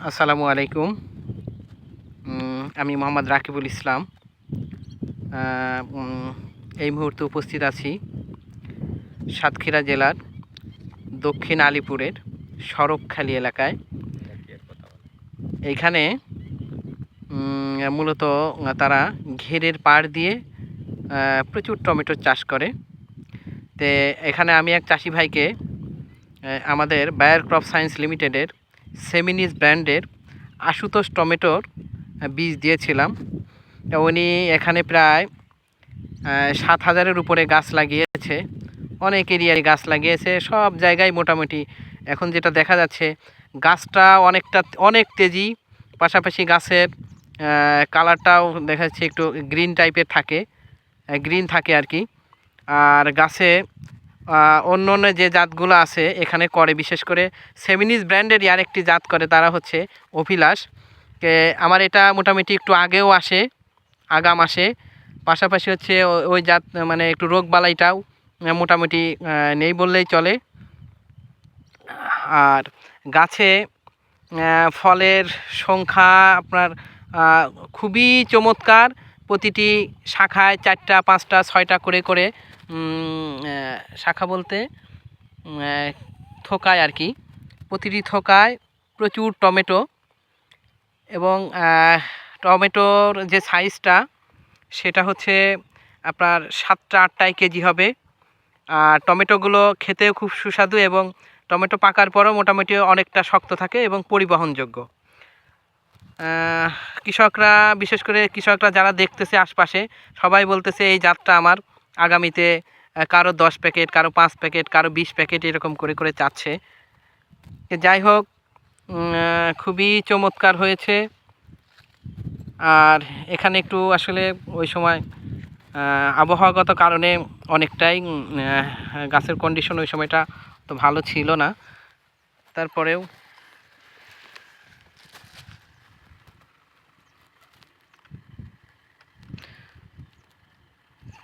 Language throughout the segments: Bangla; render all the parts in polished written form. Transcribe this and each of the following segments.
আসসালামু আলাইকুম। আমি মোহাম্মদ রাকিবুল ইসলাম। এই মুহূর্তে উপস্থিত আছি সাতক্ষীরা জেলার দক্ষিণ আলিপুরের সড়কখালি এলাকায়। এইখানে মূলত তারা ঘেরের পাড় দিয়ে প্রচুর টমেটোর চাষ করে। তো এখানে আমি এক চাষি ভাইকে আমাদের বায়ার ক্রপ সায়েন্স লিমিটেডের সেমিনিস ব্র্যান্ডের আশুতোষ টমেটোর বীজ দিয়েছিলাম। উনি এখানে প্রায় 7,000-এর উপরে গাছ লাগিয়েছে, অনেক এরিয়ায় গাছ লাগিয়েছে, সব জায়গায় মোটামুটি। এখন যেটা দেখা যাচ্ছে গাছটা অনেক তেজি, পাশাপাশি গাছের কালারটাও দেখা যাচ্ছে একটু গ্রিন টাইপের থাকে, গ্রিন থাকে আর কি। আর গাছে অন্য অন্য যে জাতগুলো আছে এখানে করে, বিশেষ করে সেমিনিস ব্র্যান্ডেরই আরেকটি জাত করে, তারা হচ্ছে অভিলাষ। আমার এটা মোটামুটি একটু আগেও আসে, আগাম আসে। পাশাপাশি হচ্ছে ওই জাত মানে একটু রোগবালাইটাও মোটামুটি নেই বললেই চলে। আর গাছে ফলের সংখ্যা আপনার খুবই চমৎকার। প্রতিটি শাখায় 4টা 5টা 6টা করে করে শাখা বলতে থোকায় আর কি, প্রতিটি থোকায় প্রচুর টমেটো। এবং টমেটোর যে সাইজটা সেটা হচ্ছে আপনার 7টা 8টায় কেজি হবে। আর টমেটোগুলো খেতেও খুব সুস্বাদু এবং টমেটো পাকার পরও মোটামুটি অনেকটা শক্ত থাকে এবং পরিবহনযোগ্য। কৃষকরা, বিশেষ করে কৃষকরা যারা দেখতেছে আশপাশে, সবাই বলতেছে এই জাতটা আমার আগামীতে কারো 10 প্যাকেট, কারো 5 প্যাকেট, কারো 20 প্যাকেট এরকম করে করে চাচ্ছে। যাই হোক, খুবই চমৎকার হয়েছে। আর এখানে একটু আসলে ওই সময় আবহাওয়াগত কারণে অনেকটাই গাছের কন্ডিশন ওই সময়টা তো ভালো ছিল না। তারপরেও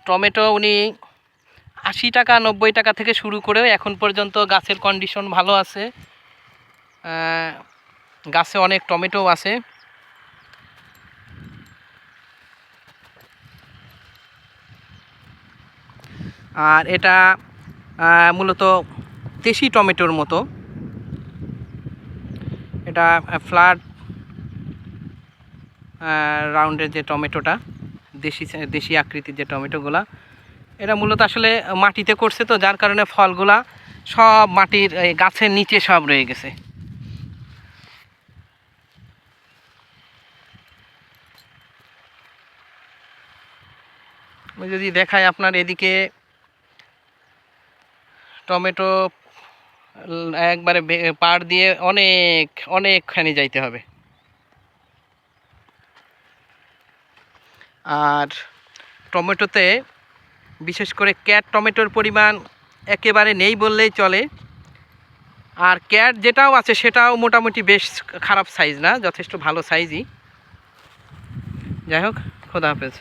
টমেটো উনি 80 টাকা 90 টাকা থেকে শুরু করেও এখন পর্যন্ত গাছের কন্ডিশন ভালো আছে। গাছে অনেক টমেটো আছে। আর এটা মূলত দেশি টমেটোর মতো, এটা ফ্ল্যাট রাউন্ডের যে টমেটোটা, দেশি আকৃতির যে টমেটোগুলা, এটা মূলত আসলে মাটিতে করছে, তো যার কারণে ফলগুলা সব মাটির গাছের নিচে সব রয়ে গেছে। আমি যদি দেখাই আপনার, এদিকে টমেটো একবারে পাড় দিয়ে অনেকখানি যাইতে হবে। আর টমেটোতে বিশেষ করে ক্যাট টমেটোর পরিমাণ একেবারে নেই বললেই চলে। আর ক্যাট যেটাও আছে সেটাও মোটামুটি বেশ খারাপ সাইজ না, যথেষ্ট ভালো সাইজই। যাই হোক, খোদা হাফেজ।